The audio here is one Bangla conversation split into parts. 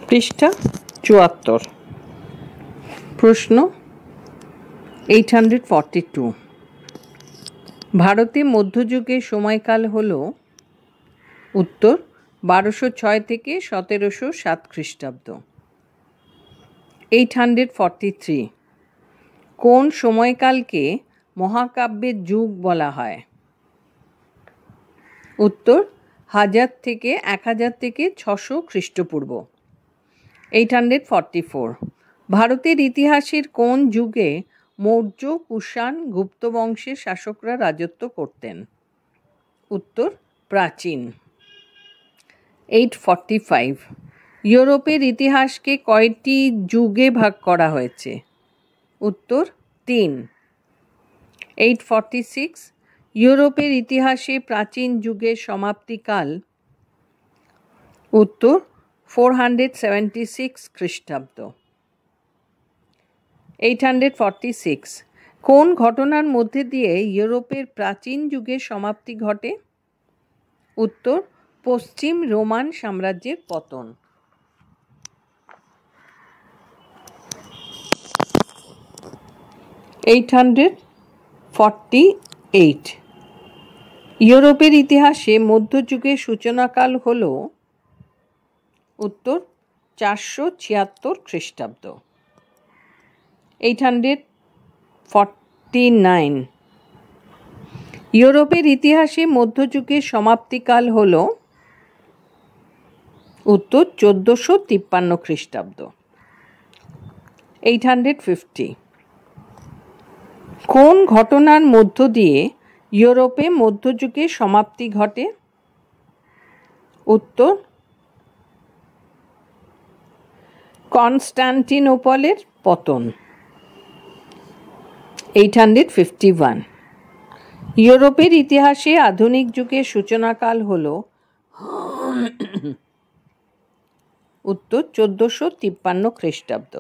পৃষ্ঠা ৭৪। প্রশ্ন 842। ভারতে মধ্যযুগের সময়কাল হল? উত্তর ১২০৬ থেকে ১৭০৭ খ্রিস্টাব্দ। 843। কোন সময়কালকে মহাকাব্যের যুগ বলা হয়? উত্তর ১০০০ থেকে ১০০০ থেকে ৬০০ খ্রিস্টপূর্ব। 844। ভারতের ইতিহাসের কোন যুগে মৌর্য, কুষাণ, গুপ্ত বংশের শাসকরা রাজত্ব করতেন? উত্তর প্রাচীন। 845। ইউরোপের ইতিহাসকে কয়টি যুগে ভাগ করা হয়েছে? উত্তর ৩। 846। ইউরোপের ইতিহাসে প্রাচীন যুগের সমাপ্তিকাল? উত্তর 476 খ্রিস্টাব্দ। 846। কোন ঘটনার মধ্যে দিয়ে ইউরোপের প্রাচীন যুগের সমাপ্তি ঘটে? উত্তর পশ্চিম রোমান সাম্রাজ্যের পতন। 848। ইউরোপের ইতিহাসে মধ্যযুগের সূচনাকাল হল? উত্তর ৪৭৬ খ্রিস্টাব্দ। 849। ইউরোপের ইতিহাসে মধ্যযুগের সমাপ্তিকাল হল? উত্তর ১৪৫৩ খ্রিস্টাব্দ। 850। কোন ঘটনার মধ্য দিয়ে ইউরোপে মধ্যযুগের সমাপ্তি ঘটে? উত্তর কনস্টান্টিনোপলের পতন। 851। ইউরোপের ইতিহাসে আধুনিক যুগের সূচনাকাল হল? উত্তর ১৪৫৩ খ্রিস্টাব্দ।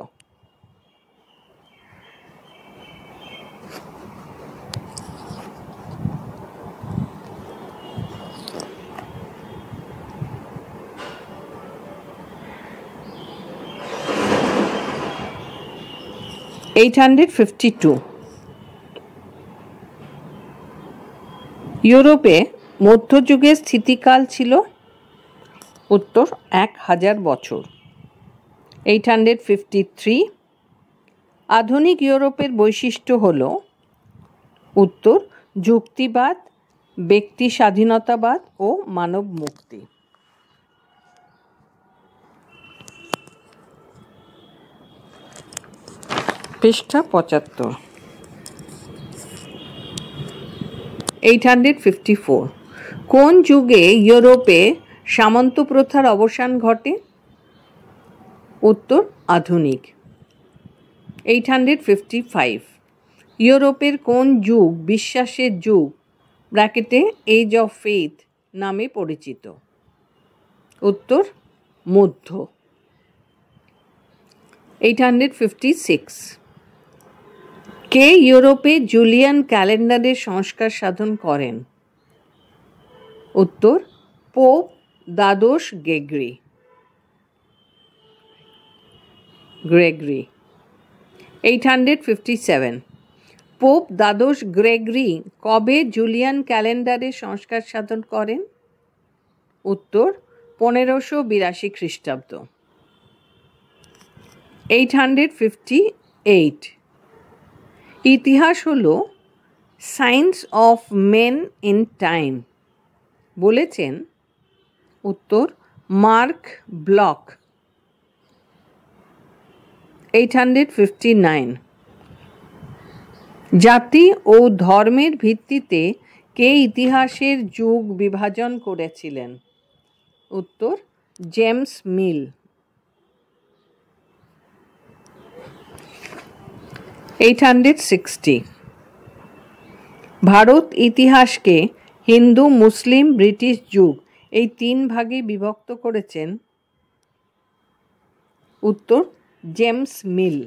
852। ইউরোপে মধ্যযুগের স্থিতিকাল ছিল? উত্তর ১০০০ বছর। 853। আধুনিক ইউরোপের বৈশিষ্ট্য হল? উত্তর যুক্তিবাদ, ব্যক্তি স্বাধীনতাবাদ ও মানব মুক্তি। পৃষ্ঠা ৭৫। 854। কোন যুগে ইউরোপে সামন্ত প্রথার অবসান ঘটে? উত্তর আধুনিক। 855। ইউরোপের কোন যুগ বিশ্বাসের যুগ ব্র্যাকেটে এজ অফ ফেথ নামে পরিচিত? উত্তর মধ্য। 856। কে ইউরোপে জুলিয়ান ক্যালেন্ডারের সংস্কার সাধন করেন? উত্তর পোপ দ্বাদশ গ্রেগরি। 857। পোপ দ্বাদশ গ্রেগরি কবে জুলিয়ান ক্যালেন্ডারের সংস্কার সাধন করেন? উত্তর ১৫৮২ খ্রিস্টাব্দ। 858। ইতিহাস হল science of men in time বলেছেন? উত্তর মার্ক ব্লক। 859। জাতি ও ধর্মের ভিত্তিতে কে ইতিহাসের যুগ বিভাজন করেছিলেন? উত্তর জেমস মিল। 860। ভারত ইতিহাসকে হিন্দু, মুসলিম, ব্রিটিশ যুগ এই ৩ ভাগে বিভক্ত করেছেন? উত্তর জেমস মিল।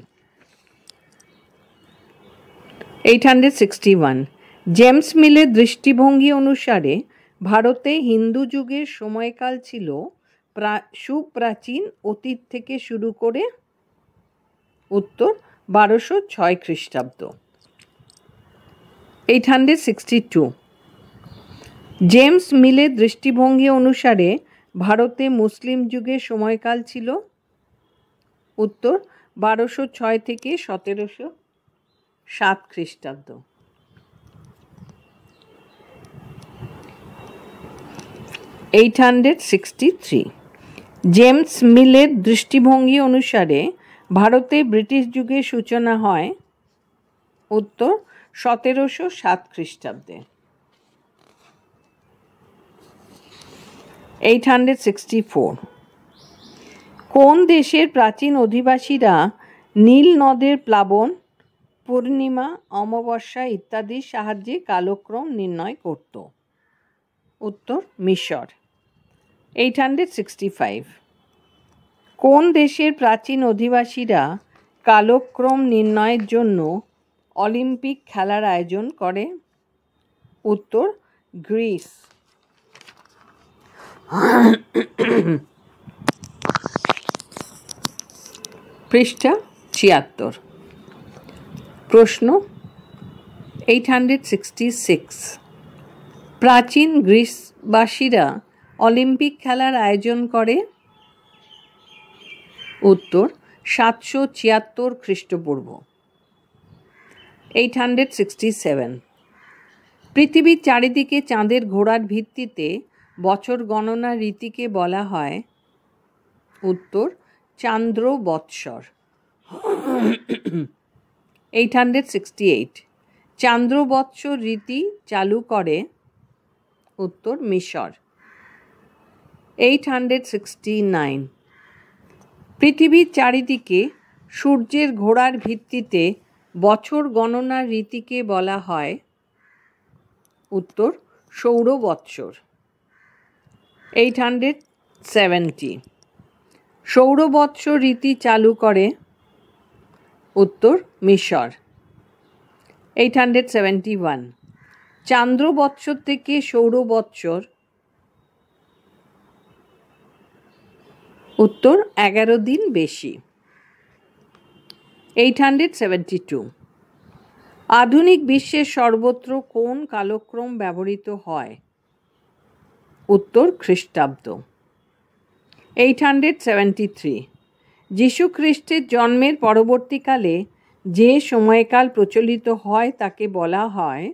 861। জেমস মিলের দৃষ্টিভঙ্গি অনুসারে ভারতে হিন্দু যুগের সময়কাল ছিল সুপ্রাচীন অতীত থেকে শুরু করে? উত্তর 1206 খ্রিস্টাব্দ। 862 জেমস মিলের দৃষ্টিভঙ্গি অনুসারে ভারতে মুসলিম যুগের সময়কাল ছিল? উত্তর 1206 থেকে 1707 খ্রিস্টাব্দ। 863 জেমস মিলের দৃষ্টিভঙ্গি অনুসারে ভারতে ব্রিটিশ যুগের সূচনা হয়? উত্তর 1707 খ্রিস্টাব্দে। 864 কোন দেশের প্রাচীন অধিবাসীরা নীল নদের প্লাবন, পূর্ণিমা, অমাবস্যা ইত্যাদির সাহায্যে কালক্রম নির্ণয় করত? উত্তর মিশর। 865 কোন দেশের প্রাচীন অধিবাসীরা কালক্রম নির্ণয়ের জন্য অলিম্পিক খেলার আয়োজন করে? উত্তর গ্রিস। পৃষ্ঠা 76 প্রশ্ন 866 প্রাচীন গ্রিসবাসীরা অলিম্পিক খেলার আয়োজন করে? উত্তর 776 খ্রিস্টপূর্ব। 867 পৃথিবীর চারিদিকে চাঁদের ঘোরার ভিত্তিতে বছর গণনা রীতিকে বলা হয়? উত্তর চান্দ্র বৎসর। 868 চান্দ্র বৎসর রীতি চালু করে? উত্তর মিশর। 869 পৃথিবীর চারিদিকে সূর্যের ঘোরার ভিত্তিতে বছর গণনার রীতিকে বলা হয়? উত্তর সৌর বৎসর। 870 সৌর বৎসর রীতি চালু করে? উত্তর মিশর। 871 চান্দ্র বৎসর থেকে সৌর বৎসর? উত্তর 11 দিন বেশি। 872 আধুনিক বিশ্বের সর্বত্র কোন কালক্রম ব্যবহৃত হয়? উত্তর খ্রিস্টাব্দ। 873 যীশু খ্রিস্টের জন্মের পরবর্তীকালে যে সময়কাল প্রচলিত হয় তাকে বলা হয়?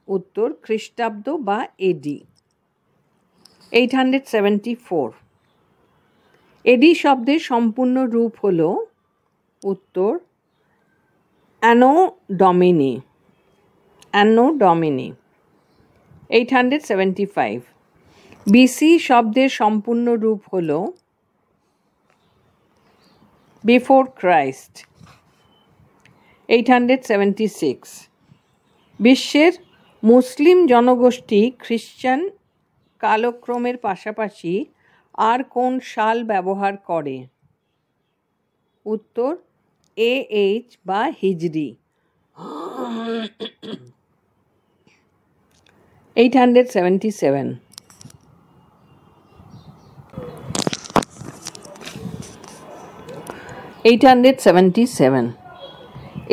উত্তর খ্রিস্টাব্দ বা এডি। 874 এডি শব্দের সম্পূর্ণ রূপ হল? উত্তর অ্যানো ডমিনি। 875 বিসি শব্দের সম্পূর্ণ রূপ হল? Before Christ. 876 বিশ্বের মুসলিম জনগোষ্ঠী খ্রিস্টান কালক্রমের পাশাপাশি আর কোন সাল ব্যবহার করে? উত্তর AH বা হিজরি। 877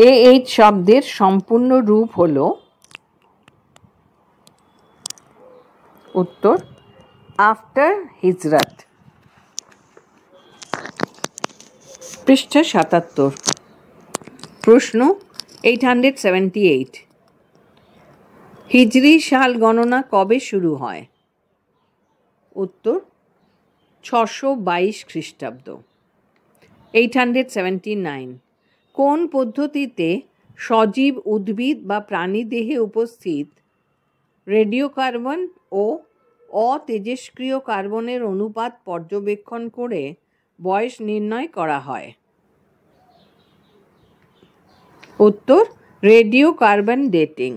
AH শব্দের সম্পূর্ণ রূপ হল? উত্তর আফটার হিজরত। পৃষ্ঠা 77 প্রশ্ন 878 হিজরি সাল গণনা কবে শুরু হয়? উত্তর 622 খ্রিস্টাব্দ। 879 কোন পদ্ধতিতে সজীব উদ্ভিদ বা প্রাণী দেহে উপস্থিত রেডিওকার্বন ও অতেজস্ক্রিয় কার্বনের অনুপাত পর্যবেক্ষণ করে বয়স নির্ণয় করা হয়? উত্তর radio carbon dating.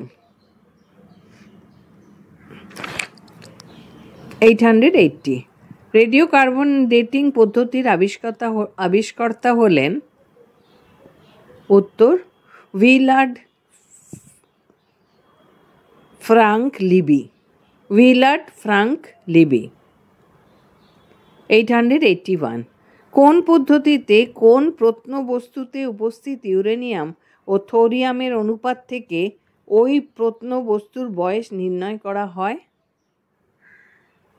880 radio carbon dating পদ্ধতির আবিষ্কর্তা হলেন? উত্তর উইলার্ড ফ্রাঙ্ক লিবি। 881 কোন পদ্ধতিতে কোন প্রত্নবস্তুতে উপস্থিত ইউরেনিয়াম ও থোরিয়ামের অনুপাত থেকে ওই প্রত্নবস্তুর বয়স নির্ণয় করা হয়?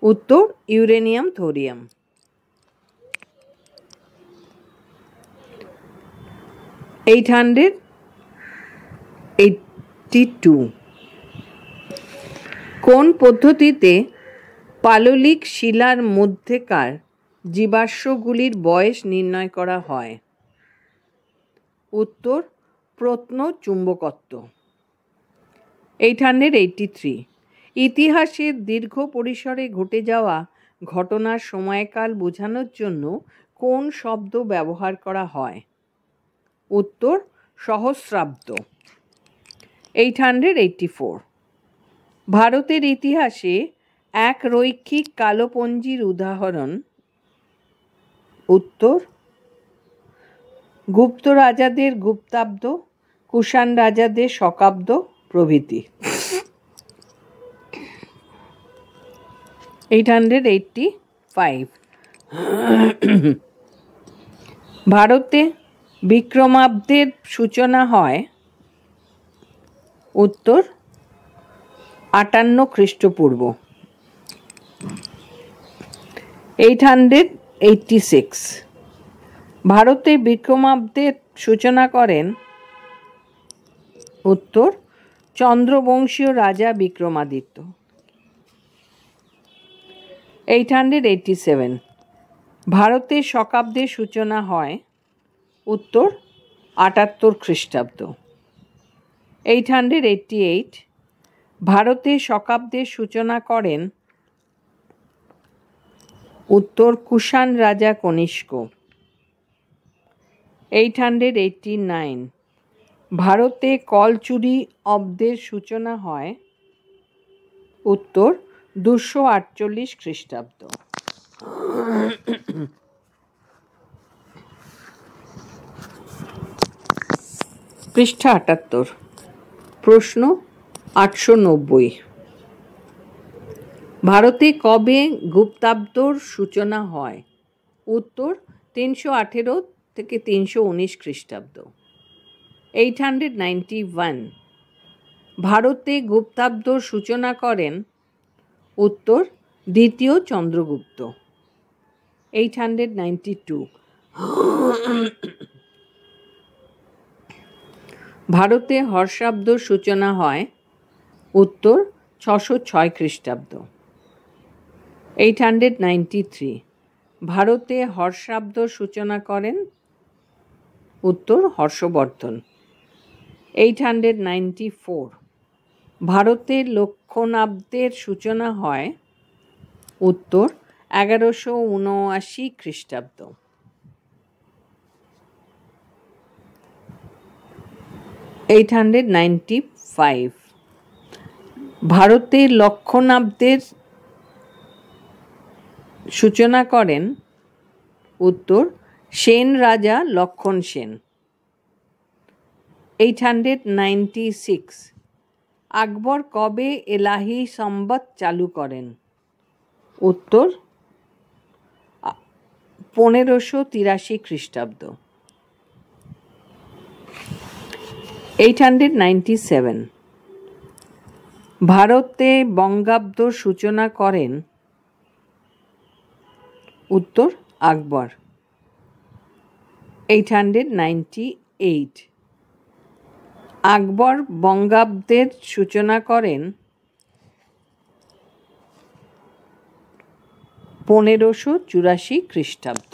উত্তর ইউরেনিয়াম থোরিয়াম। 882 কোন পদ্ধতিতে পাললিক শিলার মধ্যেকার জীবাশ্মগুলির বয়স নির্ণয় করা হয়? উত্তর প্রত্নচুম্বকত্ব। 883 ইতিহাসের দীর্ঘ পরিসরে ঘটে যাওয়া ঘটনার সময়কাল বোঝানোর জন্য কোন শব্দ ব্যবহার করা হয়? উত্তর সহস্রাব্দ। 884 ভারতের ইতিহাসে এক রৈখিক কালপঞ্জির উদাহরণ? উত্তর গুপ্ত রাজাদের গুপ্তাব্দ, কুষাণ রাজাদের শকাব্দ প্রভৃতি। 885 ভারতে বিক্রমাব্দের সূচনা হয়? উত্তর 58 খ্রিস্টপূর্ব। 886 ভারতে বিক্রমাব্দের সূচনা করেন? উত্তর চন্দ্রবংশীয় রাজা বিক্রমাদিত্য। 887 ভারতে শকাব্দের সূচনা হয়? উত্তর 78 খ্রিস্টাব্দ। 888 ভারতে শকাব্দের সূচনা করেন? উত্তর কুষাণ রাজা কনিষ্ক। 889 ভারতে কলচুরি অব্দের সূচনা হয়? উত্তর 248 খ্রিস্টাব্দ। পৃষ্ঠা 78 প্রশ্ন 890 ভারতে কবে গুপ্তাব্দর সূচনা হয়? উত্তর 318 থেকে 319 খ্রিস্টাব্দ। 891 ভারতে গুপ্তাব্দর সূচনা করেন? উত্তর দ্বিতীয় চন্দ্রগুপ্ত। 892 ভারতে হর্ষাব্দর সূচনা হয়? উত্তর 606 খ্রিস্টাব্দ। 893 ভারতে হর্ষাব্দর সূচনা করেন? উত্তর হর্ষবর্ধন। 894 ভারতে লক্ষণাব্দের সূচনা হয়? উত্তর 1179 খ্রিস্টাব্দ। 895 ভারতে লক্ষণাব্দের সূচনা করেন? উত্তর সেন রাজা লক্ষণ সেন। 896 আকবর কবে এলাহি সম্বত চালু করেন? উত্তর 1583 খ্রিস্টাব্দ। 897 ভারতে বঙ্গাব্দর সূচনা করেন? উত্তর আকবর। 898 আকবর বঙ্গাব্দের সূচনা করেন? 1584 খ্রিস্টাব্দ।